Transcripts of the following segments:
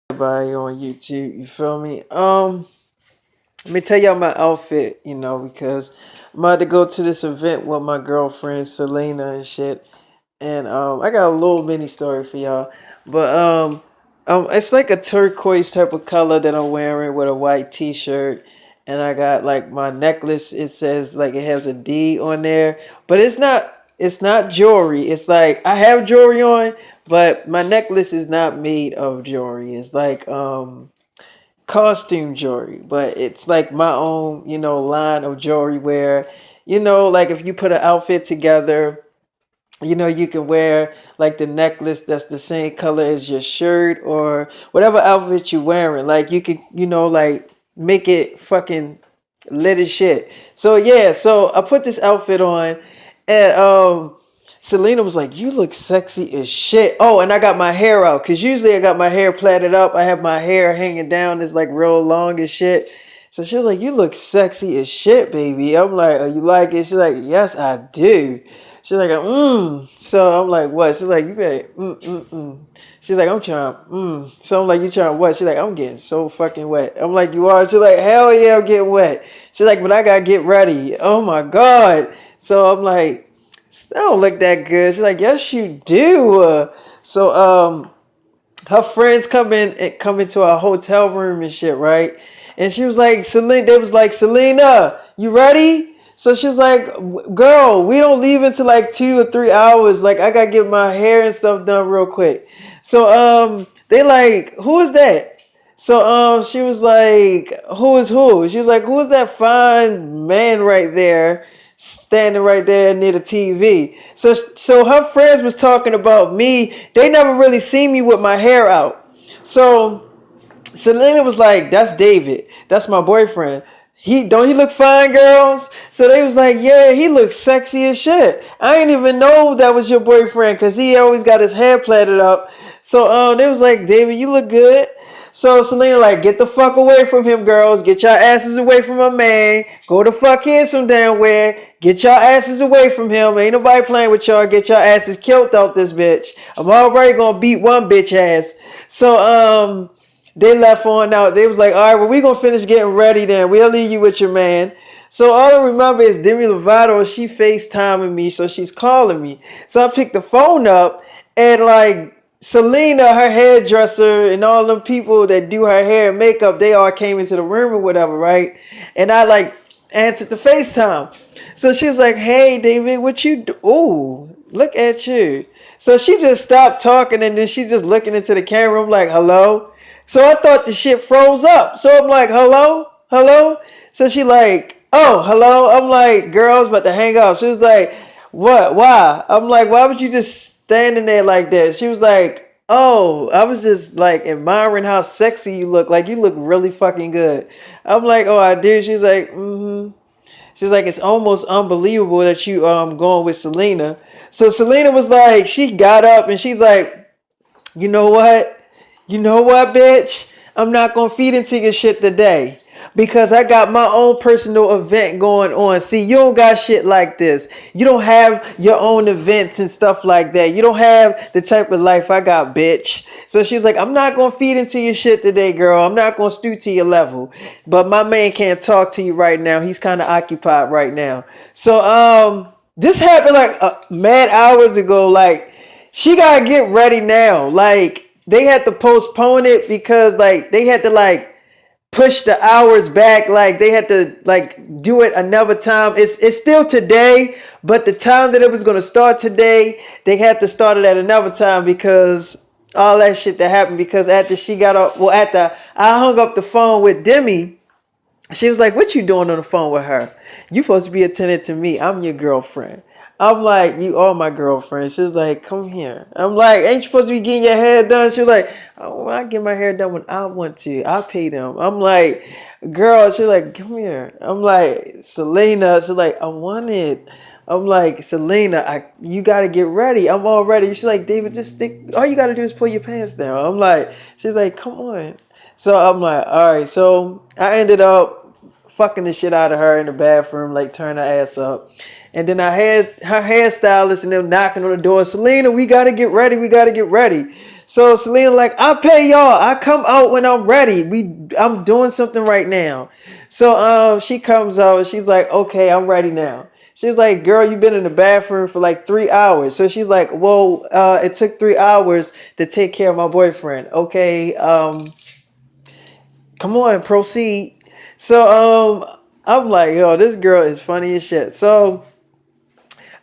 Everybody on YouTube, you feel me? Let me tell y'all my outfit, because I'm about to go to this event with my girlfriend Selena and shit. And I got a little mini story for y'all. But it's like a turquoise type of color that I'm wearing with a white t-shirt. And I got like my necklace, it says like it has a D on there. But it's not jewelry. It's like I have jewelry on, but my necklace is not made of jewelry. It's like costume jewelry, but it's like my own, line of jewelry where, like if you put an outfit together, you can wear like the necklace that's the same color as your shirt or whatever outfit you're wearing. Like you could, like make it fucking lit as shit. So yeah, so I put this outfit on and Selena was like, "You look sexy as shit." Oh, and I got my hair out because usually I got my hair plaited up. I have my hair hanging down. It's like real long as shit. So she was like, "You look sexy as shit, baby." I'm like, "Oh, you like it?" She's like, "Yes, I do." She's like, So I'm like, "What?" She's like, "You better, She's like, "I'm trying, So I'm like, "You trying what?" She's like, "I'm getting so fucking wet." I'm like, "You are?" She's like, "Hell yeah, I'm getting wet." She's like, "But I gotta get ready." Oh my God. So I'm like, "I don't look that good." She's like, "Yes, you do." Her friends come into our hotel room and shit, right? And she was like, Selena, they was like, "Selena, you ready?" So she was like, "Girl, we don't leave until like 2 or 3 hours. Like I gotta get my hair and stuff done real quick." So they like, "Who is that?" So she was like, "Who is who?" She was like, "Who is that fine man right there, standing right there near the TV?" So her friends was talking about me. They never really seen me with my hair out. So Selena was like, "That's David. That's my boyfriend. He look fine, girls?" So they was like, "Yeah, he looks sexy as shit." I didn't even know that was your boyfriend because he always got his hair plaited up. So they was like, "David, you look good." So Selena like, "Get the fuck away from him, girls. Get your asses away from my man. Go the fuck in some damn where. Get your asses away from him. Ain't nobody playing with y'all. Get your asses killed out this bitch. I'm already gonna beat one bitch ass." So they left on out. They was like, "All right, well, we gonna finish getting ready then. We'll leave you with your man." So all I remember is Demi Lovato. She FaceTiming me, so she's calling me. So I picked the phone up, and like Selena, her hairdresser, and all them people that do her hair and makeup, they all came into the room or whatever, right? And I like answered the FaceTime. So she was like, "Hey, David, what you do?" Ooh, look at you. So she just stopped talking and then she just looking into the camera. I'm like, "Hello?" So I thought the shit froze up. So I'm like, "Hello? Hello?" So she like, "Oh, hello." I'm like, "Girl, I was about to hang up." She was like, "What? Why?" I'm like, "Why would you just standing there like that?" She was like, "Oh, I was just like admiring how sexy you look. Like you look really fucking good." I'm like, "Oh, I do." She's like, "Mm-hmm." She's like, "It's almost unbelievable that you going with Selena." So Selena was like, she got up and she's like, "You know what? You know what, bitch? I'm not gonna feed into your shit today because I got my own personal event going on. See, you don't got shit like this. You don't have your own events and stuff like that. You don't have the type of life I got, bitch." So she's like, "I'm not gonna feed into your shit today, girl. I'm not gonna stoop to your level. But my man can't talk to you right now. He's kind of occupied right now." So this happened like mad hours ago. Like she gotta get ready now. Like they had to postpone it because like they had to like push the hours back. Like they had to like do it another time. It's still today, but the time that it was gonna start today, they had to start it at another time because all that shit that happened. Because after she got up, well, after I hung up the phone with Demi, she was like, "What you doing on the phone with her? You supposed to be attending to me. I'm your girlfriend." I'm like, "You are my girlfriend." She's like, "Come here." I'm like, "Ain't you supposed to be getting your hair done?" She was like, "Oh, I get my hair done when I want to. I pay them." I'm like, "Girl," she's like, "Come here." I'm like, "Selena." She's like, "I want it." I'm like, "Selena, you gotta get ready. I'm all ready." She's like, "David, just stick. All you gotta do is pull your pants down." I'm like, she's like, "Come on." So I'm like, all right. So I ended up fucking the shit out of her in the bathroom, like turn her ass up. And then I had her hairstylist and them knocking on the door. "Selena, we gotta get ready. We gotta get ready." So Selena like, I pay y'all. I come out when I'm ready. I'm doing something right now. So she comes out. She's like, okay, I'm ready now. She's like, girl, you've been in the bathroom for like 3 hours. So she's like, whoa, it took 3 hours to take care of my boyfriend. Okay, come on, proceed. So I'm like, yo, this girl is funny as shit. So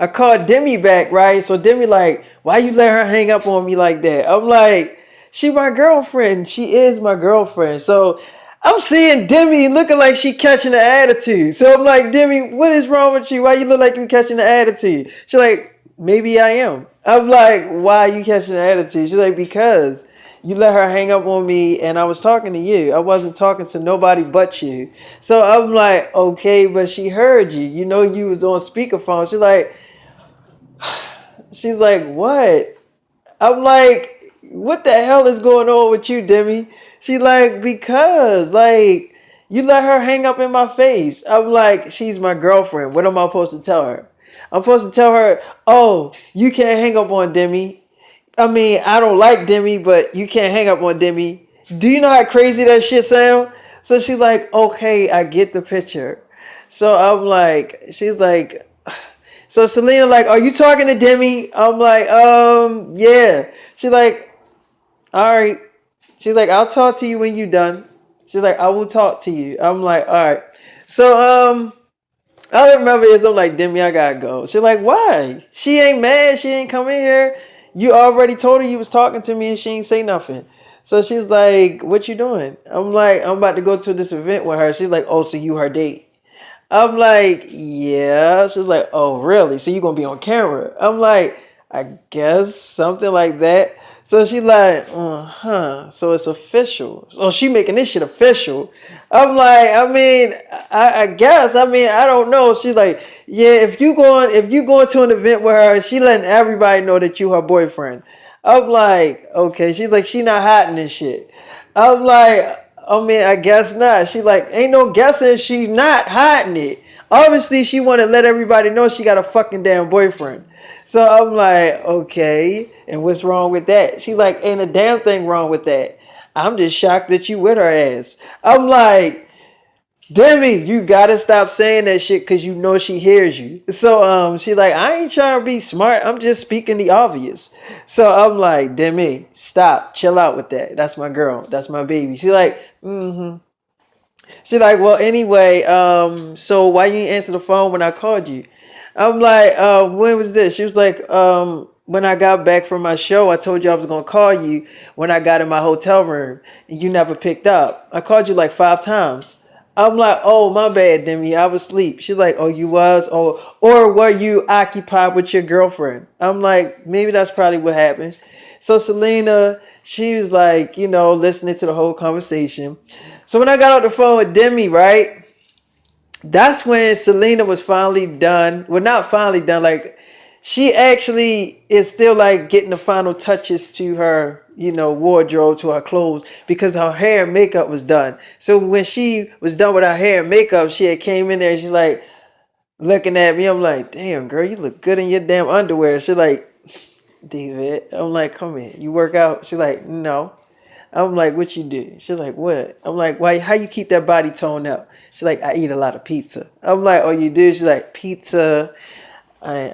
I called Demi back, right? So Demi like, why you let her hang up on me like that? I'm like, she my girlfriend. She is my girlfriend. So I'm seeing Demi looking like she catching the attitude. So I'm like, Demi, what is wrong with you? Why you look like you catching the attitude? She's like, maybe I am. I'm like, why are you catching the attitude? She's like, because you let her hang up on me and I was talking to you. I wasn't talking to nobody but you. So I'm like, okay, but she heard you. You know you was on speakerphone. She's like, what? I'm like, what the hell is going on with you, Demi? She's like, because, like, you let her hang up in my face. I'm like, she's my girlfriend. What am I supposed to tell her? I'm supposed to tell her, oh, you can't hang up on Demi. I mean, I don't like Demi, but you can't hang up on Demi. Do you know how crazy that shit sound? So she's like, okay, I get the picture. So I'm like, she's like, so Selena like, are you talking to Demi? I'm like, yeah. She's like, all right. She's like, I'll talk to you when you're done. She's like, I will talk to you. I'm like, all right. So all I remember is I'm like, Demi, I gotta go. She's like, why? She ain't mad. She ain't come in here. You already told her you was talking to me and she ain't say nothing. So she's like, what you doing? I'm like, I'm about to go to this event with her. She's like, oh, so you her date? I'm like, yeah. She's like, oh, really? So you gonna be on camera? I'm like, I guess something like that. So she like, so it's official. So she making this shit official. I'm like, I mean, I guess. I mean, I don't know. She's like, yeah, if you going to an event with her, she letting everybody know that you her boyfriend. I'm like, okay. She's like, she not hiding this shit. I'm like, I mean, I guess not. She like, ain't no guessing she's not hiding it. Obviously, she want to let everybody know she got a fucking damn boyfriend. So I'm like, okay, and what's wrong with that? She like, ain't a damn thing wrong with that. I'm just shocked that you with her ass. I'm like, Demi, you gotta stop saying that shit because you know she hears you. So she like, I ain't trying to be smart. I'm just speaking the obvious. So I'm like, Demi, stop, chill out with that. That's my girl. That's my baby. She like, mm-hmm. She like, well, anyway, so why you didn't answer the phone when I called you? I'm like, when was this? She was like, when I got back from my show, I told you I was gonna call you when I got in my hotel room, and you never picked up. I called you like 5 times. I'm like, oh, my bad, Demi. I was asleep. She's like, oh, you was? Or were you occupied with your girlfriend? I'm like, maybe that's probably what happened. So Selena, she was like, listening to the whole conversation. So when I got off the phone with Demi, right? That's when Selena was finally done. Well, not finally done. Like, she actually is still like getting the final touches to her, wardrobe, to her clothes, because her hair and makeup was done. So when she was done with her hair and makeup, she had came in there and she's like looking at me. I'm like, damn, girl, you look good in your damn underwear. She's like, David. I'm like, come here. You work out? She's like, no. I'm like, what you do? She's like, what? I'm like, why? How you keep that body toned up? She's like, I eat a lot of pizza. I'm like, oh, you do? She's like, pizza. I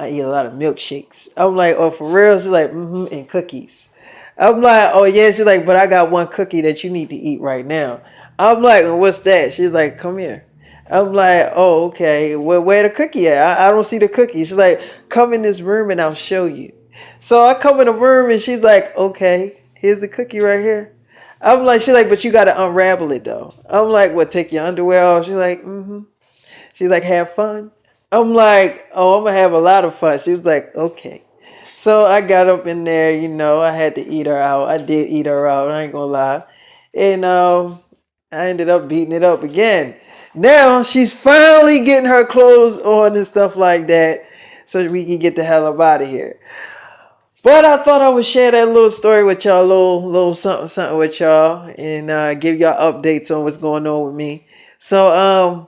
eat a lot of milkshakes. I'm like, oh, for real? She's like, and cookies. I'm like, oh yeah. She's like, but I got one cookie that you need to eat right now. I'm like, well, what's that? She's like, come here. I'm like, oh, okay. Well, where the cookie at? I don't see the cookie. She's like, come in this room and I'll show you. So I come in the room and she's like, okay, here's the cookie right here. I'm like, she's like, but you got to unravel it though. I'm like, what, take your underwear off? She's like, mm-hmm. She's like, have fun. I'm like, oh, I'm going to have a lot of fun. She was like, okay. So I got up in there, I had to eat her out. I did eat her out. I ain't going to lie. And I ended up beating it up again. Now she's finally getting her clothes on and stuff like that so we can get the hell up out of here. But I thought I would share that little story with y'all, little something, something with y'all, and give y'all updates on what's going on with me. So,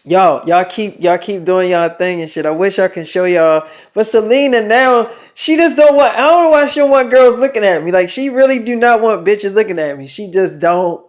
y'all keep doing y'all thing and shit. I wish I can show y'all. But Selena now, she just don't want, I don't know why she don't want girls looking at me. Like, she really do not want bitches looking at me. She just don't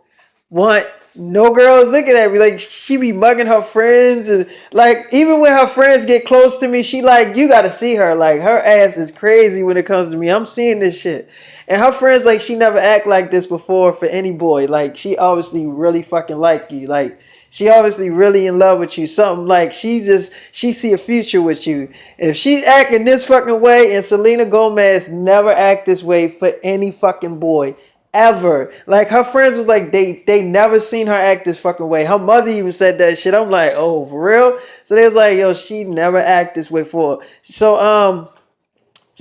want no girls looking at me. Like, she be mugging her friends, and like, even when her friends get close to me, she like, you gotta see her. Like, her ass is crazy when it comes to me. I'm seeing this shit. And her friends, like, she never act like this before for any boy. Like, she obviously really fucking like you. Like, she obviously really in love with you. Something like, she see a future with you. If she's acting this fucking way, and Selena Gomez never act this way for any fucking boy ever. Like, her friends was like, they never seen her act this fucking way. Her mother even said that shit. I'm like, oh, for real? So they was like, yo, she never act this way for. So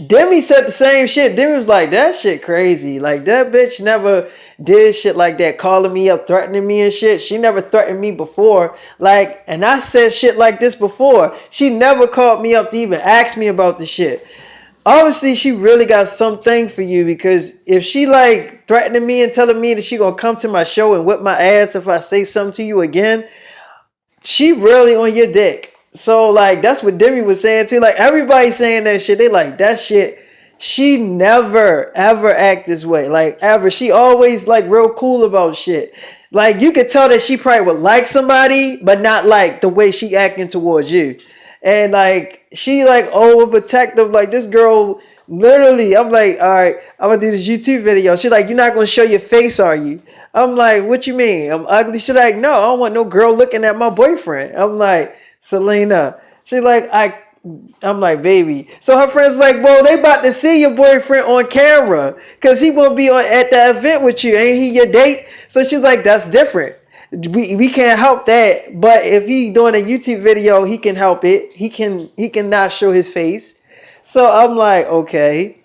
Demi said the same shit. Demi was like, that shit crazy. Like, that bitch never did shit like that, calling me up, threatening me and shit. She never threatened me before. Like, and I said shit like this before. She never called me up to even ask me about the shit. Obviously, she really got something for you, because if she like threatening me and telling me that she gonna come to my show and whip my ass if I say something to you again, she really on your dick. So like, that's what Demi was saying too. Like, everybody saying that shit. They like, that shit. She never ever act this way. Like, ever. She always like real cool about shit. Like, you could tell that she probably would like somebody, but not like the way she acting towards you. And like, she like overprotective. Like, this girl literally, I'm like, all right, I'm gonna do this YouTube video. She's like, you're not gonna show your face, are you? I'm like, what you mean? I'm ugly? She's like, no, I don't want no girl looking at my boyfriend. I'm like, Selena. She's like, I'm like, baby. So her friends like, well, they about to see your boyfriend on camera, because he won't be at the event with you. Ain't he your date? So she's like, that's different. We can't help that. But if he doing a YouTube video, he can help it. He can not show his face. So I'm like, okay.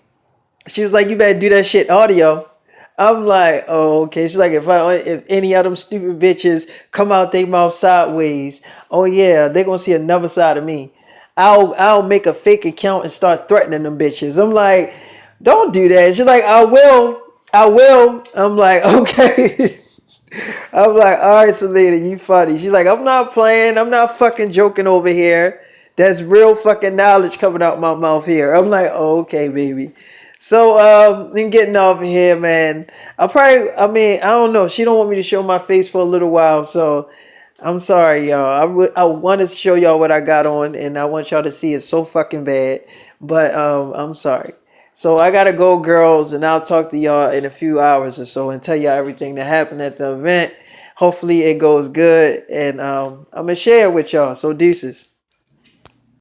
She was like, you better do that shit audio. I'm like, oh, okay. She's like, if any of them stupid bitches come out they mouth sideways, oh yeah, they gonna see another side of me. I'll make a fake account and start threatening them bitches. I'm like, don't do that. She's like, I will. I'm like, okay. I'm like, all right, Selena, you funny. She's like, I'm not playing. I'm not fucking joking over here. That's real fucking knowledge coming out my mouth here. I'm like, oh, okay, baby. So, I'm getting off of here, man. I don't know. She don't want me to show my face for a little while, so I'm sorry, y'all. I want to show y'all what I got on, and I want y'all to see it so fucking bad. But I'm sorry. So I gotta go, girls, and I'll talk to y'all in a few hours or so and tell y'all everything that happened at the event. Hopefully it goes good, and I'm gonna share it with y'all. So deuces.